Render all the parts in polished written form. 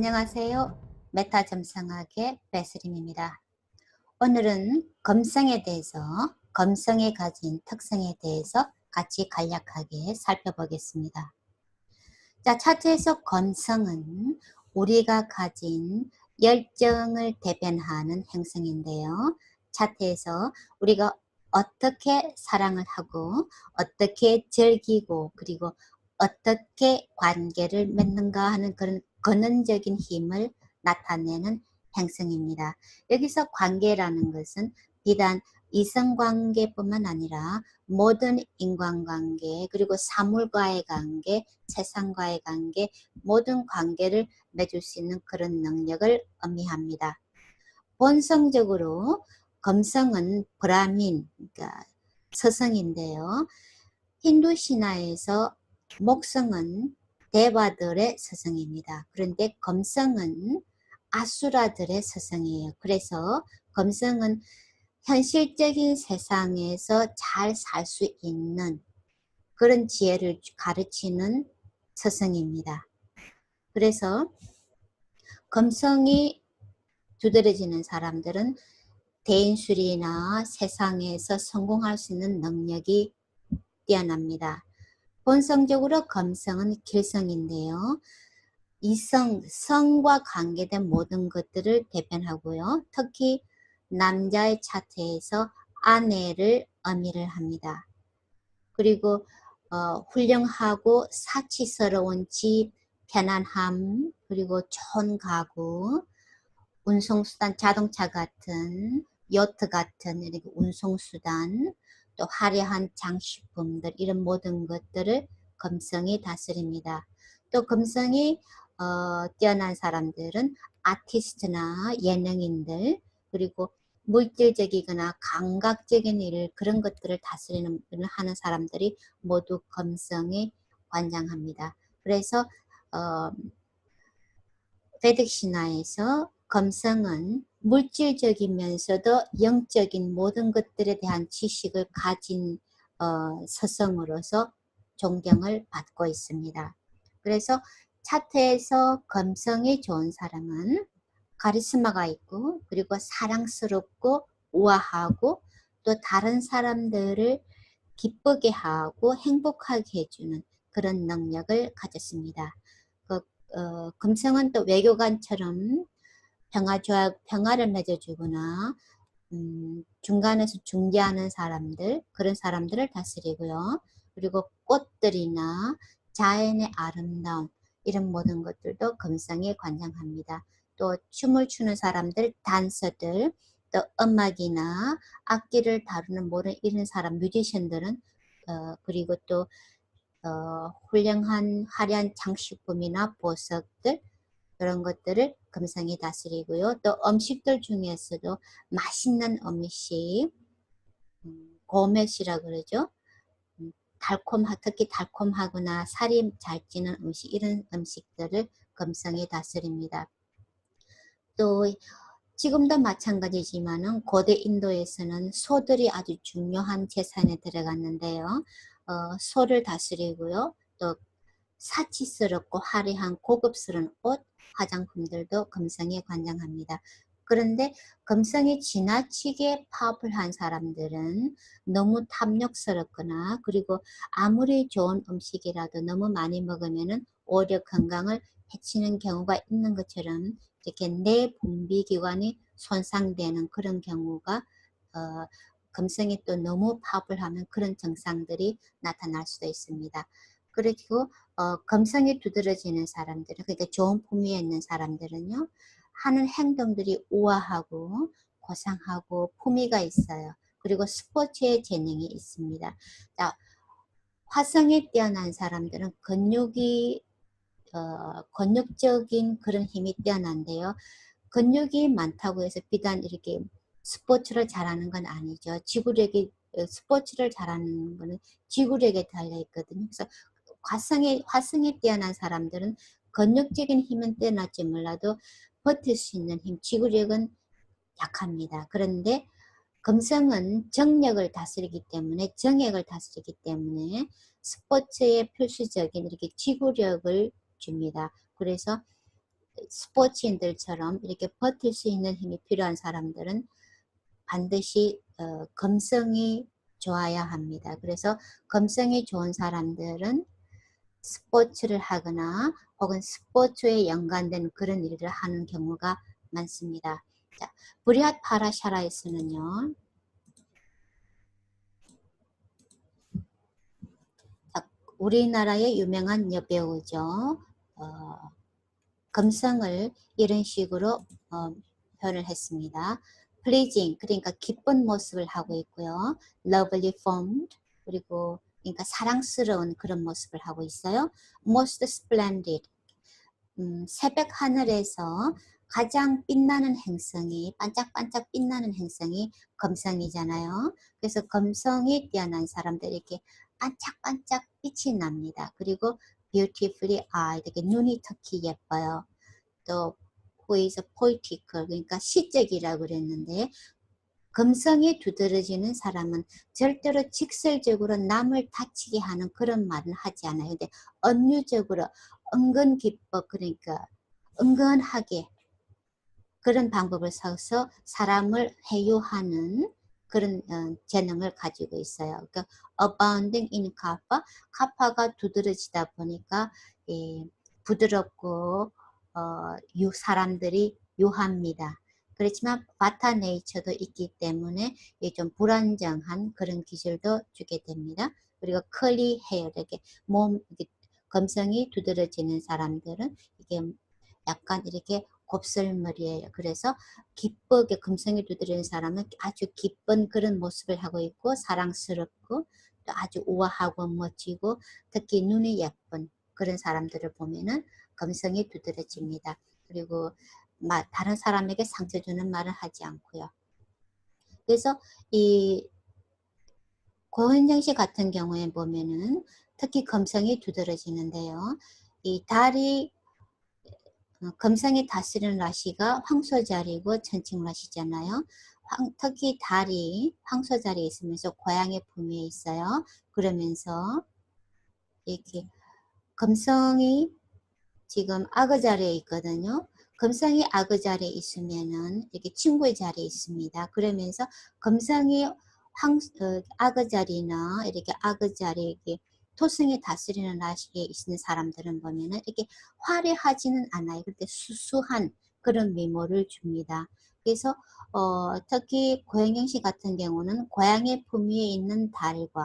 안녕하세요. 메타 점성학의 베스림입니다. 오늘은 검성에 대해서, 검성이 가진 특성에 대해서 같이 간략하게 살펴보겠습니다. 자, 차트에서 검성은 우리가 가진 열정을 대변하는 행성인데요. 차트에서 우리가 어떻게 사랑을 하고 어떻게 즐기고 그리고 어떻게 관계를 맺는가 하는 그런 근원적인 힘을 나타내는 행성입니다. 여기서 관계라는 것은 비단 이성관계뿐만 아니라 모든 인간관계, 그리고 사물과의 관계, 세상과의 관계, 모든 관계를 맺을 수 있는 그런 능력을 의미합니다. 본성적으로 검성은 브라민, 그러니까 서성인데요. 힌두 신화에서 목성은 대바들의 서성입니다. 그런데 검성은 아수라들의 서성이에요. 그래서 검성은 현실적인 세상에서 잘 살 수 있는 그런 지혜를 가르치는 서성입니다. 그래서 검성이 두드러지는 사람들은 대인술이나 세상에서 성공할 수 있는 능력이 뛰어납니다. 본성적으로 검성은 길성인데요. 이성, 성과 관계된 모든 것들을 대변하고요. 특히 남자의 차트에서 아내를 의미를 합니다. 그리고 훌륭하고 사치스러운 집, 편안함, 그리고 좋은 가구, 운송수단, 자동차 같은, 요트 같은 이렇게 운송수단, 또 화려한 장식품들, 이런 모든 것들을 검성이 다스립니다. 또 검성이 뛰어난 사람들은 아티스트나 예능인들, 그리고 물질적이거나 감각적인 일, 그런 것들을 다스리는 일을 하는 사람들이 모두 검성에 관장합니다. 그래서 베딕 신화에서 검성은 물질적이면서도 영적인 모든 것들에 대한 지식을 가진 서성으로서 존경을 받고 있습니다. 그래서 차트에서 검성이 좋은 사람은 카리스마가 있고, 그리고 사랑스럽고 우아하고, 또 다른 사람들을 기쁘게 하고 행복하게 해주는 그런 능력을 가졌습니다. 금성은 또 외교관처럼 평화를 맺어주거나 중간에서 중재하는 사람들, 그런 사람들을 다스리고요. 그리고 꽃들이나 자연의 아름다움, 이런 모든 것들도 금성에 관장합니다. 또 춤을 추는 사람들, 단서들, 또 음악이나 악기를 다루는 모든 이런 사람, 뮤지션들은 그리고 또 훌륭한 화려한 장식품이나 보석들, 그런 것들을 금성이 다스리고요. 또 음식들 중에서도 맛있는 음식, 고맷이라 그러죠. 특히 달콤하거나 살이 잘 찌는 음식, 이런 음식들을 금성이 다스립니다. 또 지금도 마찬가지지만은 고대 인도에서는 소들이 아주 중요한 재산에 들어갔는데요. 소를 다스리고요. 또 사치스럽고 화려한 고급스러운 옷, 화장품들도 금성에 관장합니다. 그런데 금성이 지나치게 파워풀한 사람들은 너무 탐욕스럽거나, 그리고 아무리 좋은 음식이라도 너무 많이 먹으면은 오히려 건강을 해치는 경우가 있는 것처럼 이렇게 내 분비기관이 손상되는 그런 경우가 금성이 또 너무 파워풀하면 그런 증상들이 나타날 수도 있습니다. 그리고 금성이 두드러지는 사람들은, 그러니까 좋은 품위에 있는 사람들은요, 하는 행동들이 우아하고 고상하고 품위가 있어요. 그리고 스포츠에 재능이 있습니다. 자, 화성이 뛰어난 사람들은 근육적인 그런 힘이 뛰어난데요. 근육이 많다고 해서 비단 이렇게 스포츠를 잘하는 건 아니죠. 스포츠를 잘하는 거는 지구력에 달려 있거든요. 그래서 화성에 뛰어난 사람들은 근육적인 힘은 뛰어날지 몰라도 버틸 수 있는 힘, 지구력은 약합니다. 그런데 금성은 정력을 다스리기 때문에, 정액을 다스리기 때문에 스포츠에 필수적인 이렇게 지구력을 줍니다. 그래서 스포츠인들처럼 이렇게 버틸 수 있는 힘이 필요한 사람들은 반드시 검성이 좋아야 합니다. 그래서 검성이 좋은 사람들은 스포츠를 하거나 혹은 스포츠에 연관된 그런 일을 하는 경우가 많습니다. 자, 브리앗 파라샤라에서는요. 우리나라의 유명한 여배우죠. 검성을 이런 식으로 표현을 했습니다. pleasing, 그러니까 기쁜 모습을 하고 있고요. lovely formed, 그리고 그러니까 사랑스러운 그런 모습을 하고 있어요. most splendid, 새벽 하늘에서 가장 빛나는 행성이, 반짝반짝 빛나는 행성이 금성이잖아요. 그래서 금성이 뛰어난 사람들 이렇게 반짝반짝 빛이 납니다. 그리고 beautifully eyed, 이렇게 눈이 특히 예뻐요. 또 who is poetical, 그러니까 시적이라고 그랬는데 금성이 두드러지는 사람은 절대로 직설적으로 남을 다치게 하는 그런 말은 하지 않아요. 근데 은유적으로 은근 기법, 그러니까 은근하게 그런 방법을 써서 사람을 회유하는 그런 재능을 가지고 있어요. 그러니까 abounding in kappa, kappa가 두드러지다 보니까 부드럽고 사람들이 유합니다. 그렇지만 바타 네이처도 있기 때문에 좀 불안정한 그런 기질도 주게 됩니다. 그리고 curly hair, 이렇게 검성이 두드러지는 사람들은 이게 약간 이렇게 곱슬머리예요. 그래서 기쁘게 금성이 두드리는 사람은 아주 기쁜 그런 모습을 하고 있고 사랑스럽고 또 아주 우아하고 멋지고 특히 눈이 예쁜 그런 사람들을 보면은 금성이 두드러집니다. 그리고 다른 사람에게 상처 주는 말을 하지 않고요. 그래서 이 고현정 씨 같은 경우에 보면은 특히 금성이 두드러지는데요. 이 달이 금성이 다스리는 라시가 황소자리고 천칭라시잖아요. 특히 달이 황소자리에 있으면서 고양이 품위에 있어요. 그러면서 이렇게 금성이 지금 악의 자리에 있거든요. 금성이 악의 자리에 있으면은 이렇게 친구의 자리에 있습니다. 그러면서 금성이 악의 자리나 이렇게 악의 자리에 토성이 다스리는 라시에 있는 사람들은 보면은 이렇게 화려하지는 않아요. 그때 수수한 그런 미모를 줍니다. 그래서 특히 고영경씨 같은 경우는 고양이 품위에 있는 달과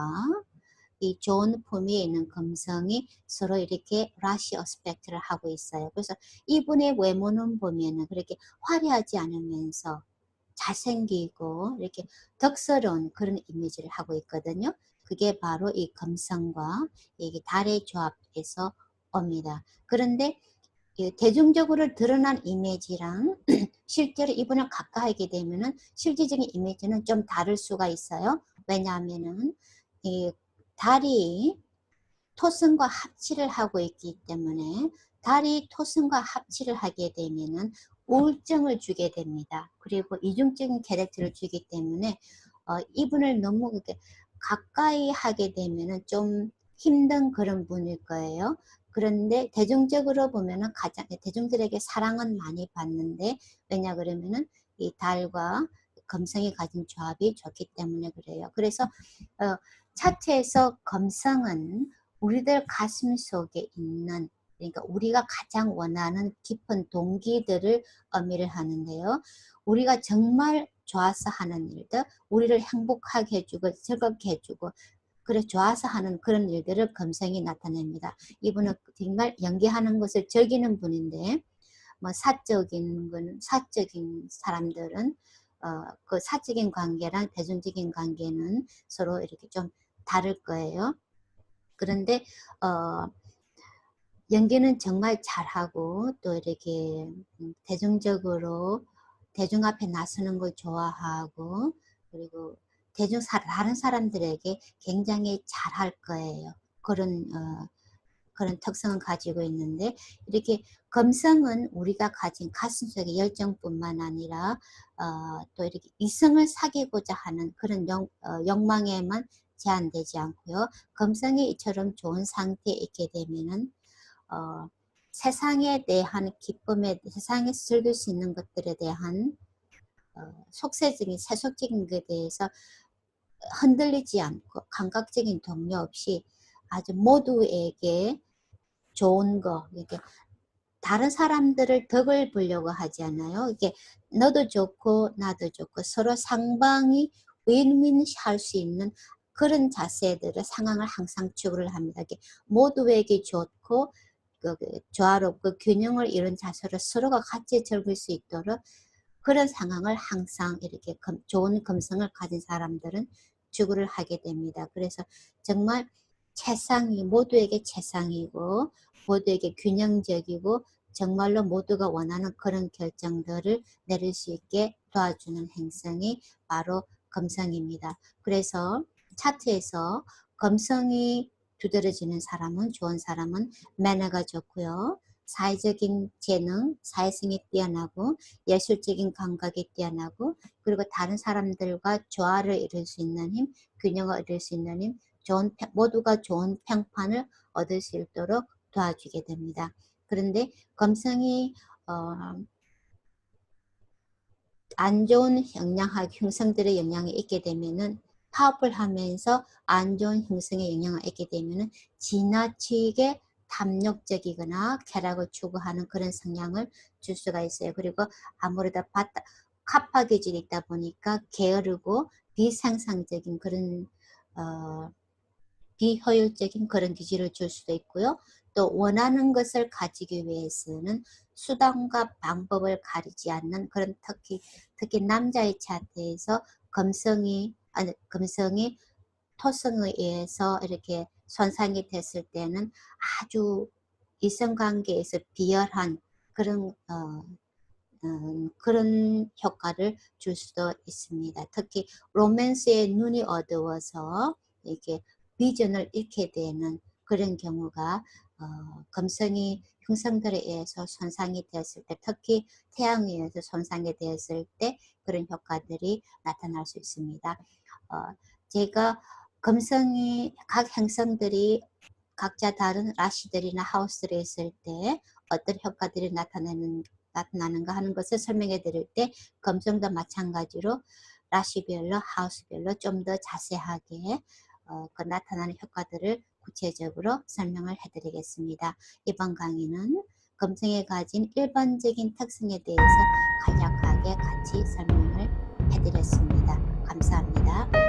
이 좋은 품위에 있는 금성이 서로 이렇게 라시 어스펙트를 하고 있어요. 그래서 이분의 외모는 보면은 그렇게 화려하지 않으면서 잘생기고 이렇게 덕스러운 그런 이미지를 하고 있거든요. 그게 바로 이 금성과 이 달의 조합에서 옵니다. 그런데 대중적으로 드러난 이미지랑 실제로 이분을 가까이 하게 되면은 실질적인 이미지는 좀 다를 수가 있어요. 왜냐하면은 이 달이 토성과 합치를 하고 있기 때문에 달이 토성과 합치를 하게 되면은 우울증을 주게 됩니다. 그리고 이중적인 캐릭터를 주기 때문에 이분을 너무 가까이 하게 되면은 좀 힘든 그런 분일 거예요. 그런데 대중적으로 보면은 대중들에게 사랑은 많이 받는데 왜냐 그러면은 이 달과 금성이 가진 조합이 좋기 때문에 그래요. 그래서 차트에서 금성은 우리들 가슴 속에 있는, 그러니까 우리가 가장 원하는 깊은 동기들을 의미를 하는데요. 우리가 정말 좋아서 하는 일들, 우리를 행복하게 해주고 즐겁게 해주고 그래 좋아서 하는 그런 일들을 금성이 나타냅니다. 이분은 정말 연기하는 것을 즐기는 분인데 사적인 사람들은 그 사적인 관계랑 대중적인 관계는 서로 이렇게 좀 다를 거예요. 그런데 연기는 정말 잘하고 또 이렇게 대중적으로 대중 앞에 나서는 걸 좋아하고 그리고 다른 사람들에게 굉장히 잘할 거예요. 그런 특성을 가지고 있는데 이렇게 금성은 우리가 가진 가슴속의 열정뿐만 아니라 또 이렇게 이성을 사귀고자 하는 그런 욕망에만 제한되지 않고요. 금성이 이처럼 좋은 상태에 있게 되면은 세상에 대한 기쁨에, 세상에서 즐길 수 있는 것들에 대한 속세적인 세속적인 것에 대해서 흔들리지 않고 감각적인 동요 없이 아주 모두에게 좋은 거, 이렇게 다른 사람들을 덕을 보려고 하지 않아요. 이게 너도 좋고 나도 좋고 서로 상방이 윈윈 할 수 있는 그런 자세들의 상황을 항상 추구를 합니다. 이게 모두에게 좋고 조화롭고 균형을 이룬 자세로 서로가 같이 즐길 수 있도록 그런 상황을 항상 이렇게 좋은 감성을 가진 사람들은 추구를 하게 됩니다. 그래서 정말 최상이 모두에게 최상이고 모두에게 균형적이고 정말로 모두가 원하는 그런 결정들을 내릴 수 있게 도와주는 행성이 바로 금성입니다. 그래서 차트에서 금성이 두드러지는 사람은, 좋은 사람은 매너가 좋고요. 사회적인 재능, 사회성이 뛰어나고 예술적인 감각이 뛰어나고 그리고 다른 사람들과 조화를 이룰 수 있는 힘, 균형을 이룰 수 있는 힘, 모두가 좋은 평판을 얻을 수 있도록 도와주게 됩니다. 그런데 금성이 안 좋은 영향학 형성들의 영향이 있게 되면은 파워풀하면서 안 좋은 형성의 영향을 있게 되면은 지나치게 탐욕적이거나 쾌락을 추구하는 그런 성향을 줄 수가 있어요. 그리고 아무래도 카파 기질이 있다 보니까 게으르고 비상상적인 그런 비효율적인 그런 기질을 줄 수도 있고요. 또 원하는 것을 가지기 위해서는 수단과 방법을 가리지 않는 그런 특히 남자의 차트에서 금성이 토성에 의해서 이렇게 손상이 됐을 때는 아주 이성관계에서 비열한 그런 그런 효과를 줄 수도 있습니다. 특히 로맨스의 눈이 어두워서 이렇게 비전을 잃게 되는 그런 경우가 금성이 형성들에 의해서 손상이 되었을 때, 특히 태양에 의해서 손상이 되었을 때 그런 효과들이 나타날 수 있습니다. 제가 금성이 각 행성들이 각자 다른 라시들이나 하우스들에 있을 때 어떤 효과들이 나타나는가 하는 것을 설명해 드릴 때 금성도 마찬가지로 라시별로 하우스별로 좀 더 자세하게 그 나타나는 효과들을 구체적으로 설명을 해드리겠습니다. 이번 강의는 금성이 가진 일반적인 특성에 대해서 간략하게 같이 설명을 해드렸습니다. 감사합니다.